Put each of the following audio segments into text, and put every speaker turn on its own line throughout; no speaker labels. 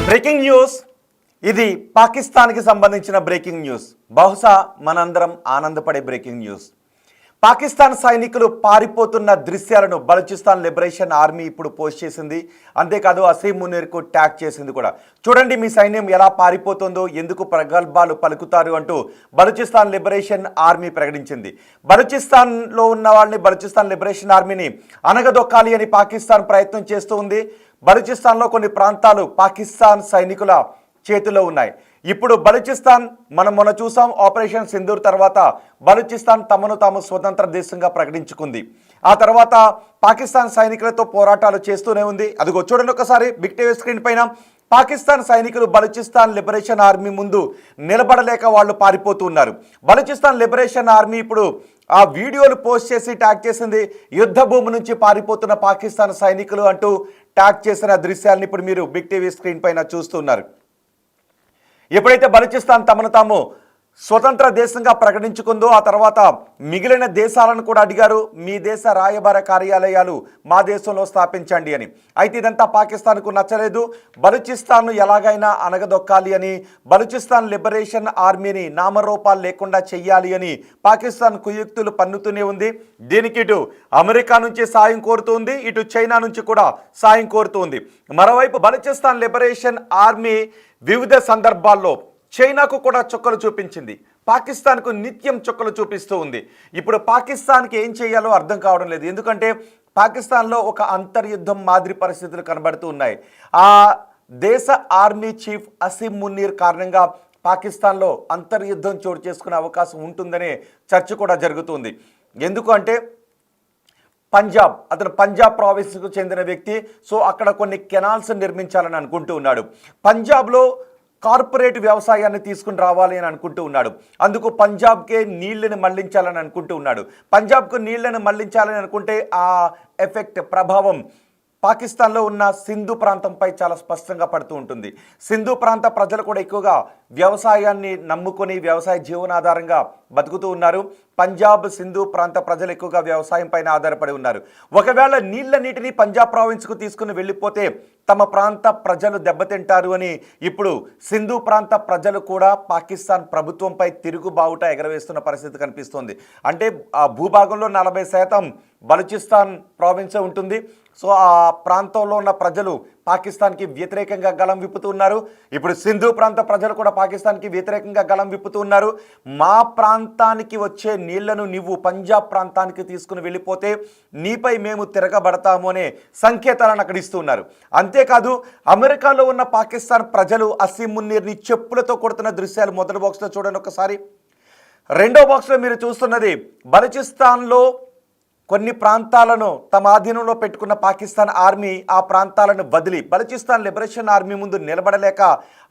Breaking news. ఇది పాకిస్తాన్కి సంబంధించిన బ్రేకింగ్ న్యూస్. బహుశా మనందరం ఆనందపడే బ్రేకింగ్ న్యూస్. పాకిస్తాన్ సైనికులు పారిపోతున్న దృశ్యాలను బలూచిస్తాన్ లిబరేషన్ ఆర్మీ ఇప్పుడు పోస్ట్ చేసింది. అంతేకాదు అసీం మునీర్కు ట్యాగ్ చేసింది కూడా. చూడండి మీ సైన్యం ఎలా పారిపోతుందో, ఎందుకు ప్రగల్భాలు పలుకుతారు అంటూ బలూచిస్తాన్ లిబరేషన్ ఆర్మీ ప్రకటించింది. బలూచిస్తాన్లో ఉన్న వాళ్ళని, బలూచిస్తాన్ లిబరేషన్ ఆర్మీని అనగదొక్కాలి అని పాకిస్తాన్ ప్రయత్నం చేస్తూ ఉంది. బలూచిస్తాన్లో కొన్ని ప్రాంతాలు పాకిస్తాన్ సైనికుల చేతిలో ఉన్నాయి. ఇప్పుడు బలూచిస్తాన్ మనం మొన్న చూసాం, ఆపరేషన్ సింధూర్ తర్వాత బలూచిస్తాన్ తమను తాము స్వతంత్ర దేశంగా ప్రకటించుకుంది. ఆ తర్వాత పాకిస్తాన్ సైనికులతో పోరాటాలు చేస్తూనే ఉంది. అదిగో చూడండి ఒకసారి బిగ్ టీవీ స్క్రీన్ పైన పాకిస్తాన్ సైనికులు బలూచిస్తాన్ లిబరేషన్ ఆర్మీ ముందు నిలబడలేక వాళ్ళు పారిపోతున్నారు. బలూచిస్తాన్ లిబరేషన్ ఆర్మీ ఇప్పుడు ఆ వీడియోలు పోస్ట్ చేసి ట్యాగ్ చేసింది. యుద్ధ భూమి నుంచి పారిపోతున్న పాకిస్తాన్ సైనికులు అంటూ ట్యాగ్ చేసిన దృశ్యాలను ఇప్పుడు మీరు బిగ్ టీవీ స్క్రీన్ పైన చూస్తున్నారు. ఎప్పుడైతే బలూచిస్తాన్ తమను తాము స్వతంత్ర దేశంగా ప్రకటించుకుందో ఆ తర్వాత మిగిలిన దేశాలను కూడా అడిగారు, మీ దేశ రాయబార కార్యాలయాలు మా దేశంలో స్థాపించండి అని. అయితే ఇదంతా పాకిస్తాన్కు నచ్చలేదు. బలూచిస్తాన్ను ఎలాగైనా అనగదొక్కాలి అని, బలూచిస్తాన్ లిబరేషన్ ఆర్మీని నామరూపాలు లేకుండా చెయ్యాలి అని పాకిస్తాన్ కుయుక్తులు పన్నుతూనే ఉంది. దీనికి ఇటు అమెరికా నుంచి సాయం కోరుతుంది, ఇటు చైనా నుంచి కూడా సాయం కోరుతుంది. మరోవైపు బలూచిస్తాన్ లిబరేషన్ ఆర్మీ వివిధ సందర్భాల్లో చైనాకు కూడా చుక్కలు చూపించింది, పాకిస్తాన్కు నిత్యం చుక్కలు చూపిస్తూ ఉంది. ఇప్పుడు పాకిస్తాన్కి ఏం చేయాలో అర్థం కావడం లేదు. ఎందుకంటే పాకిస్తాన్లో ఒక అంతర్యుద్ధం మాదిరి పరిస్థితులు కనబడుతూ ఉన్నాయి. ఆ దేశ ఆర్మీ చీఫ్ అసీం మునీర్ కారణంగా పాకిస్తాన్లో అంతర్యుద్ధం చోటు చేసుకునే అవకాశం ఉంటుందనే చర్చ కూడా జరుగుతుంది. ఎందుకు అంటే అతను పంజాబ్ ప్రావిన్స్కు చెందిన వ్యక్తి. సో అక్కడ కొన్ని కెనాల్స్ నిర్మించాలని అనుకుంటూ ఉన్నాడు. పంజాబ్లో కార్పొరేట్ వ్యవసాయాన్ని తీసుకుని రావాలి అని అనుకుంటూ ఉన్నాడు. అందుకు పంజాబ్కే నీళ్లను మళ్లించాలని అనుకుంటూ ఉన్నాడు. పంజాబ్కు నీళ్లను మళ్లించాలని అనుకుంటే ఆ ఎఫెక్ట్, ప్రభావం పాకిస్తాన్లో ఉన్న సింధు ప్రాంతంపై చాలా స్పష్టంగా పడుతూ ఉంటుంది. సింధు ప్రాంత ప్రజలు కూడా ఎక్కువగా వ్యవసాయాన్ని నమ్ముకొని వ్యవసాయ జీవనాధారంగా బతుకుతూ ఉన్నారు. పంజాబ్ సింధు ప్రాంత ప్రజలు ఎక్కువగా వ్యవసాయం పైన ఆధారపడి ఉన్నారు. ఒకవేళ నీటిని పంజాబ్ ప్రావిన్స్కు తీసుకుని వెళ్ళిపోతే తమ ప్రాంత ప్రజలు దెబ్బతింటారు అని ఇప్పుడు సింధు ప్రాంత ప్రజలు కూడా పాకిస్తాన్ ప్రభుత్వంపై తిరుగుబావుట ఎగరవేస్తున్న పరిస్థితి కనిపిస్తోంది. అంటే ఆ భూభాగంలో 40% బలూచిస్తాన్ ప్రావిన్సే ఉంటుంది. సో ఆ ప్రాంతంలో ఉన్న ప్రజలు పాకిస్తాన్కి వ్యతిరేకంగా గళం విప్పుతూ ఉన్నారు. ఇప్పుడు సింధు ప్రాంత ప్రజలు కూడా పాకిస్తాన్కి వ్యతిరేకంగా గళం విప్పుతూ ఉన్నారు. మా ప్రాంతానికి వచ్చే నీళ్లను నువ్వు పంజాబ్ ప్రాంతానికి తీసుకుని వెళ్ళిపోతే నీపై మేము తిరగబడతాము అనే సంకేతాలను అక్కడ ఇస్తున్నారు. అంతేకాదు అమెరికాలో ఉన్న పాకిస్తాన్ ప్రజలు అసీం మునీర్ని చెప్పులతో కొడుతున్న దృశ్యాలు మొదటి బాక్స్లో చూడండి ఒకసారి. రెండో బాక్స్లో మీరు చూస్తున్నది బలూచిస్తాన్లో కొన్ని ప్రాంతాలను తమ ఆధీనంలో పెట్టుకున్న పాకిస్తాన్ ఆర్మీ ఆ ప్రాంతాలను వదిలి బలూచిస్తాన్ లిబరేషన్ ఆర్మీ ముందు నిలబడలేక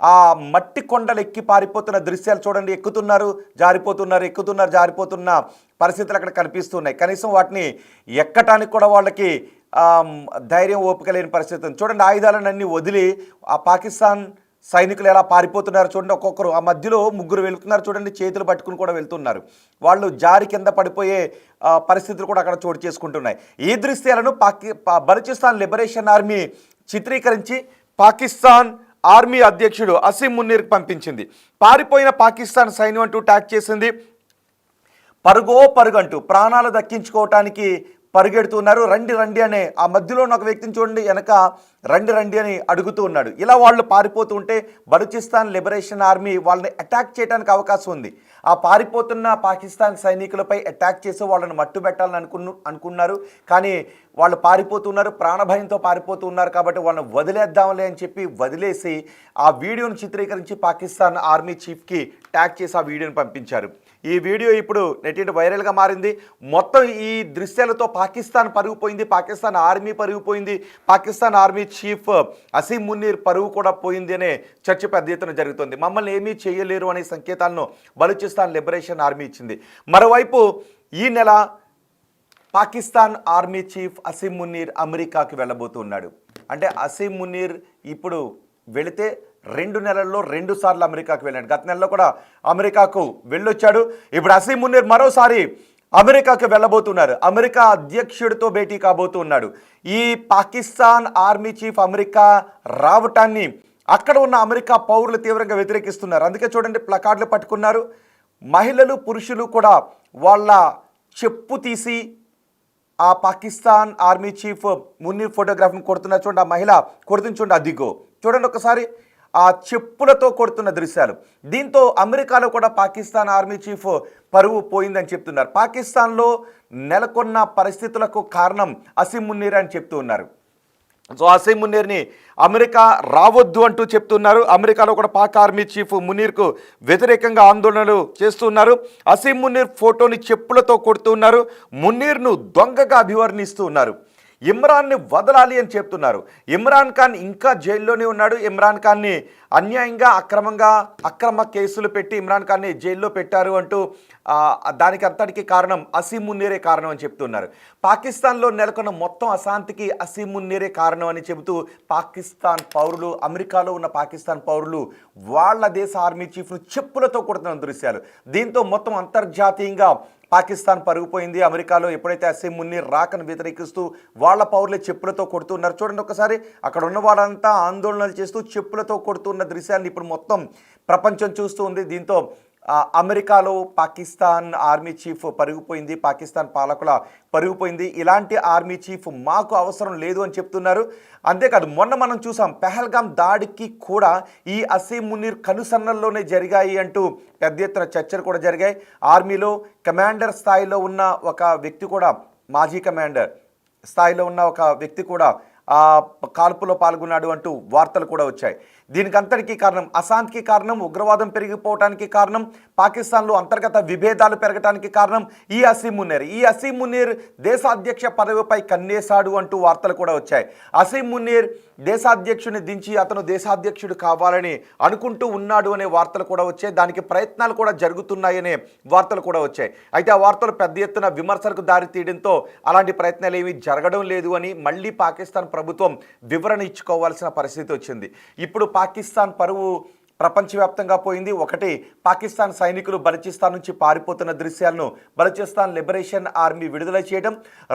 ఆ మట్టి కొండలు ఎక్కి పారిపోతున్న దృశ్యాలు చూడండి. ఎక్కుతున్నారు, జారిపోతున్న పరిస్థితులు అక్కడ కనిపిస్తున్నాయి. కనీసం వాటిని ఎక్కటానికి కూడా వాళ్ళకి ధైర్యం, ఓపిక లేని పరిస్థితి. చూడండి, ఆయుధాలన్నీ వదిలి ఆ పాకిస్తాన్ సైనికులు ఎలా పారిపోతున్నారు చూడండి. ఒక్కొక్కరు ఆ మధ్యలో 3 వెళ్తున్నారు చూడండి, చేతులు పట్టుకుని కూడా వెళ్తున్నారు. వాళ్ళు జారి కింద పడిపోయే పరిస్థితులు కూడా అక్కడ చోటు చేసుకుంటున్నాయి. ఈ దృశ్యాలను బలూచిస్తాన్ లిబరేషన్ ఆర్మీ చిత్రీకరించి పాకిస్తాన్ ఆర్మీ అధ్యక్షుడు అసీం మునీర్కి పంపించింది. పారిపోయిన పాకిస్తాన్ సైన్యం అంటూ ట్యాగ్ చేసింది. పరుగంటూ ప్రాణాలు దక్కించుకోవటానికి పరిగెడుతున్నారు. రండి అనే ఆ మధ్యలో ఉన్న ఒక వ్యక్తిని చూడండి, వెనక రండి అని అడుగుతూ ఉన్నాడు. ఇలా వాళ్ళు పారిపోతూ ఉంటే బలూచిస్తాన్ లిబరేషన్ ఆర్మీ వాళ్ళని అటాక్ చేయడానికి అవకాశం ఉంది. ఆ పారిపోతున్న పాకిస్తాన్ సైనికులపై అటాక్ చేసి వాళ్ళని మట్టుబెట్టాలని అనుకున్నారు. కానీ వాళ్ళు పారిపోతున్నారు, ప్రాణభయంతో పారిపోతూ ఉన్నారు. కాబట్టి వాళ్ళని వదిలేద్దాంలే అని చెప్పి వదిలేసి ఆ వీడియోను చిత్రీకరించి పాకిస్తాన్ ఆర్మీ చీఫ్కి ట్యాగ్ చేసి ఆ వీడియోని పంపించారు. ఈ వీడియో ఇప్పుడు నెట్ వైరల్గా మారింది. మొత్తం ఈ దృశ్యాలతో పాకిస్తాన్ పరుగు పోయింది, పాకిస్తాన్ ఆర్మీ పరుగు పోయింది, పాకిస్తాన్ ఆర్మీ చీఫ్ అసీం మునీర్ పరుగు కూడా పోయింది అనే చర్చ పెద్ద ఎత్తున జరుగుతుంది. మమ్మల్ని ఏమీ చేయలేరు అనే సంకేతాలను బలూచిస్తాన్ లిబరేషన్ ఆర్మీ ఇచ్చింది. మరోవైపు ఈ నెల పాకిస్తాన్ ఆర్మీ చీఫ్ అసీం మునీర్ అమెరికాకి వెళ్ళబోతున్నాడు. అంటే అసీం మునీర్ ఇప్పుడు వెళితే 2 నెలల్లో 2 సార్లు అమెరికాకు వెళ్ళాడు. గత నెలలో కూడా అమెరికాకు వెళ్ళొచ్చాడు. ఇప్పుడు అసీం మునీర్ మరోసారి అమెరికాకు వెళ్ళబోతున్నారు. అమెరికా అధ్యక్షుడితో భేటీ కాబోతున్నాడు. ఈ పాకిస్తాన్ ఆర్మీ చీఫ్ అమెరికా రావటాన్ని అక్కడ ఉన్న అమెరికా పౌరులు తీవ్రంగా వ్యతిరేకిస్తున్నారు. అందుకే చూడండి, ప్లకార్డులు పట్టుకున్నారు. మహిళలు పురుషులు కూడా వాళ్ళ చెప్పు తీసి ఆ పాకిస్తాన్ ఆర్మీ చీఫ్ మున్నీర్ ఫోటోగ్రాఫ్ని కొడుతున్నారు. చూడండి, ఆ మహిళ కొడుతుంది చూడండి, అదిగో చూడండి ఒకసారి ఆ చెప్పులతో కొడుతున్న దృశ్యాలు. దీంతో అమెరికాలో కూడా పాకిస్తాన్ ఆర్మీ చీఫ్ పరువు పోయిందని చెప్తున్నారు. పాకిస్తాన్లో నెలకొన్న పరిస్థితులకు కారణం అసీం మున్నీర్ అని చెప్తూ ఉన్నారు. సో అసీం మున్నీర్ని అమెరికా రావద్దు అంటూ చెప్తున్నారు. అమెరికాలో కూడా పాక్ ఆర్మీ చీఫ్ మున్నీర్కు వ్యతిరేకంగా ఆందోళనలు చేస్తున్నారు. అసీం మున్నీర్ ఫోటోని చెప్పులతో కొడుతున్నారు. మున్నీర్ను దొంగగా అభివర్ణిస్తూ ఉన్నారు. ఇమ్రాన్ని వదలాలి అని చెప్తున్నారు. ఇమ్రాన్ ఖాన్ ఇంకా జైల్లోనే ఉన్నాడు. ఇమ్రాన్ ఖాన్ని అన్యాయంగా అక్రమ కేసులు పెట్టి ఇమ్రాన్ ఖాన్ని జైల్లో పెట్టారు అంటూ దానికి అంతటికి కారణం అసీం మున్నీరే కారణం అని చెప్తున్నారు. పాకిస్తాన్లో నెలకొన్న మొత్తం అశాంతికి అసీం మున్నీరే కారణం అని చెబుతూ పాకిస్తాన్ పౌరులు, అమెరికాలో ఉన్న పాకిస్తాన్ పౌరులు వాళ్ళ దేశ ఆర్మీ చీఫ్ను చెప్పులతో కొడుతున్న దృశ్యాలు. దీంతో మొత్తం అంతర్జాతీయంగా పాకిస్తాన్ పరుగుపోయింది. అమెరికాలో ఎప్పుడైతే అసీం మున్నీర్ రాకను వ్యతిరేకిస్తూ వాళ్ళ పౌరులే చెప్పులతో కొడుతున్నారు. చూడండి ఒకసారి, అక్కడ ఉన్న వాళ్ళంతా ఆందోళనలు చేస్తూ చెప్పులతో కొడుతున్న దృశ్యాన్ని ఇప్పుడు మొత్తం ప్రపంచం చూస్తూ ఉంది. దీంతో అమెరికాలో పాకిస్తాన్ ఆర్మీ చీఫ్ పరుగుపోయింది, పాకిస్తాన్ పాలకుల పరుగుపోయింది. ఇలాంటి ఆర్మీ చీఫ్ మాకు అవసరం లేదు అని చెప్తున్నారు. అంతేకాదు, మొన్న మనం చూసాం పెహల్గాం దాడికి కూడా ఈ అసీం మున్నీర్ కనుసన్నల్లోనే జరిగాయి అంటూ పెద్ద ఎత్తున చర్చలు కూడా జరిగాయి. ఆర్మీలో కమాండర్ స్థాయిలో ఉన్న ఒక వ్యక్తి కూడా, మాజీ కమాండర్ స్థాయిలో ఉన్న ఒక వ్యక్తి కూడా ఆ కాల్పులో పాల్గొన్నాడు అంటూ వార్తలు కూడా వచ్చాయి. దీనికి అంతటికీ కారణం, అశాంతికి కారణం, ఉగ్రవాదం పెరిగిపోవటానికి కారణం, పాకిస్తాన్లో అంతర్గత విభేదాలు పెరగటానికి కారణం ఈ అసీం మున్నీర్. ఈ అసీం మున్నీర్ దేశాధ్యక్ష పదవిపై కన్నేశాడు అంటూ వార్తలు కూడా వచ్చాయి. అసీం మున్నీర్ దేశాధ్యక్షుని దించి అతను దేశాధ్యక్షుడు కావాలని అనుకుంటూ ఉన్నాడు అనే వార్తలు కూడా వచ్చాయి. దానికి ప్రయత్నాలు కూడా జరుగుతున్నాయనే వార్తలు కూడా వచ్చాయి. అయితే ఆ వార్తలు పెద్ద ఎత్తున విమర్శలకు దారి తీయడంతో అలాంటి ప్రయత్నాలు ఏమీ జరగడం లేదు అని మళ్ళీ పాకిస్తాన్ ప్రభుత్వం వివరణ ఇచ్చుకోవాల్సిన పరిస్థితి వచ్చింది. ఇప్పుడు పాకిస్తాన్ పరువు ప్రపంచవ్యాప్తంగా పోయింది. ఒకటి, పాకిస్తాన్ సైనికులు బలూచిస్తాన్ నుంచి పారిపోతున్న దృశ్యాలను బలూచిస్తాన్ లిబరేషన్ ఆర్మీ విడుదల చేయడం.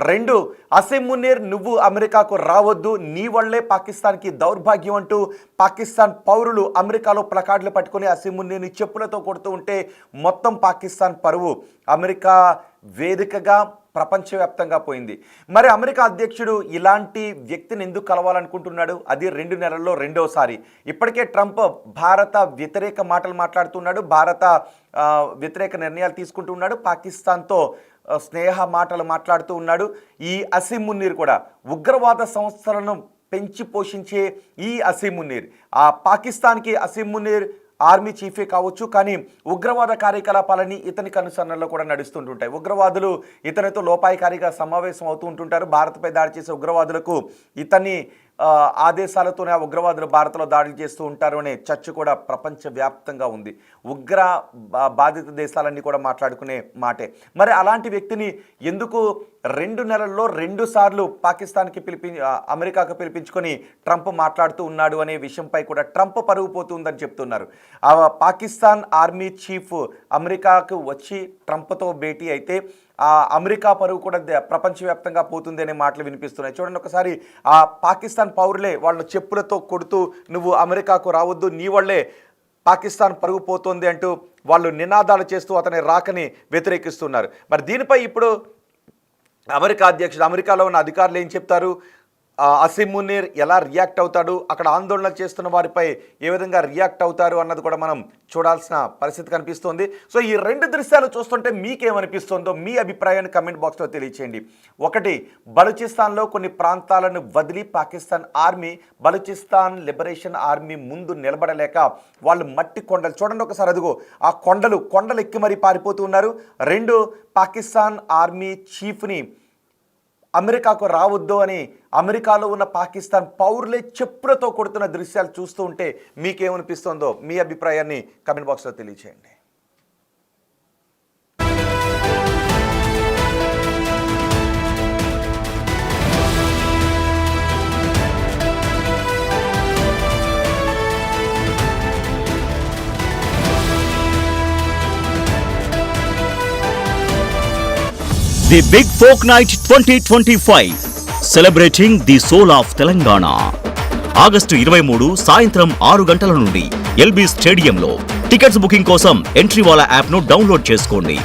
రెండు, అసీం మున్నీర్ నువ్వు అమెరికాకు రావద్దు, నీ వల్లే పాకిస్తాన్కి దౌర్భాగ్యం అంటూ పాకిస్తాన్ పౌరులు అమెరికాలో ప్లకార్డులు పట్టుకుని అసీం మున్నీర్ని చెప్పులతో కొడుతూ ఉంటే మొత్తం పాకిస్తాన్ పరువు అమెరికా వేదికగా ప్రపంచవ్యాప్తంగా పోయింది. మరి అమెరికా అధ్యక్షుడు ఇలాంటి వ్యక్తిని ఎందుకు కలవాలనుకుంటున్నాడు? అది 2 నెలల్లో రెండోసారి. ఇప్పటికే ట్రంప్ భారత వ్యతిరేక మాటలు మాట్లాడుతున్నాడు, భారత వ్యతిరేక నిర్ణయాలు తీసుకుంటూ ఉన్నాడు, పాకిస్తాన్తో స్నేహ మాటలు మాట్లాడుతూ ఉన్నాడు. ఈ అసీం మున్నీర్ కూడా ఉగ్రవాద సంస్థలను పెంచి పోషించే ఈ అసీం మున్నీర్, ఆ పాకిస్తాన్కి అసీం మున్నీర్ ఆర్మీ చీఫే కావచ్చు, కానీ ఉగ్రవాద కార్యకలాపాలని ఇతని కనుసన్నల్లో కూడా నడుస్తుంటుంటాయి. ఉగ్రవాదులు ఇతనితో లోపాయికారిగా సమావేశం అవుతూ ఉంటుంటారు. భారత్పై దాడి చేసే ఉగ్రవాదులకు ఇతని ఆదేశాలతోనే ఆ ఉగ్రవాదులు భారత్లో దాడి చేస్తూ ఉంటారు అనే చర్చ కూడా ప్రపంచవ్యాప్తంగా ఉంది. ఉగ్ర బాధిత దేశాలన్నీ కూడా మాట్లాడుకునే మాటే. మరి అలాంటి వ్యక్తిని ఎందుకు 2 నెలల్లో 2 సార్లు పాకిస్తాన్కి అమెరికాకు పిలిపించుకొని ట్రంప్ మాట్లాడుతూ ఉన్నాడు అనే విషయంపై కూడా ట్రంప్ పరుగు పోతుందని చెప్తున్నారు. ఆ పాకిస్తాన్ ఆర్మీ చీఫ్ అమెరికాకు వచ్చి ట్రంప్తో భేటీ అయితే ఆ అమెరికా పరువు కూడా ప్రపంచవ్యాప్తంగా పోతుంది అనే మాటలు వినిపిస్తున్నాయి. చూడండి ఒకసారి, ఆ పాకిస్తాన్ పౌరులే వాళ్ళను చెప్పులతో కొడుతూ నువ్వు అమెరికాకు రావద్దు, నీ వల్లే పాకిస్తాన్ పరుగు పోతుంది అంటూ వాళ్ళు నినాదాలు చేస్తూ అతని రాకని వ్యతిరేకిస్తున్నారు. మరి దీనిపై ఇప్పుడు అమెరికాలో ఉన్న అధికారులు ఏం చెప్తారు? అసీం మున్నీర్ ఎలా రియాక్ట్ అవుతాడు, అక్కడ ఆందోళన చేస్తున్న వారిపై ఏ విధంగా రియాక్ట్ అవుతారు అన్నది కూడా మనం చూడాల్సిన పరిస్థితి కనిపిస్తోంది. సో ఈ 2 దృశ్యాలు చూస్తుంటే మీకేమనిపిస్తుందో మీ అభిప్రాయాన్ని కమెంట్ బాక్స్లో తెలియచేయండి. ఒకటి, బలూచిస్తాన్లో కొన్ని ప్రాంతాలను వదిలి Pakistan army Balochistan liberation army ముందు నిలబడలేక వాళ్ళు మట్టి కొండలు చూడండి ఒకసారి, అదిగో ఆ కొండలు ఎక్కి మరీ పారిపోతూ ఉన్నారు. 2, పాకిస్తాన్ ఆర్మీ చీఫ్ని అమెరికాకు రావద్దు అని అమెరికాలో ఉన్న పాకిస్తాన్ పౌరులే చెప్పులతో కొడుతున్న దృశ్యాలు చూస్తూ ఉంటే మీకేమనిపిస్తుందో మీ అభిప్రాయాన్ని కమెంట్ బాక్స్లో తెలియచేయండి.
The Big Folk Night 2025, celebrating the soul of Telangana. August 23 సాయంత్రం 6 గంటల నుండి ఎల్బీ స్టేడియంలో. టికెట్స్ బుకింగ్ కోసం ఎంట్రీవాలా యాప్ను డౌన్లోడ్ చేసుకోండి.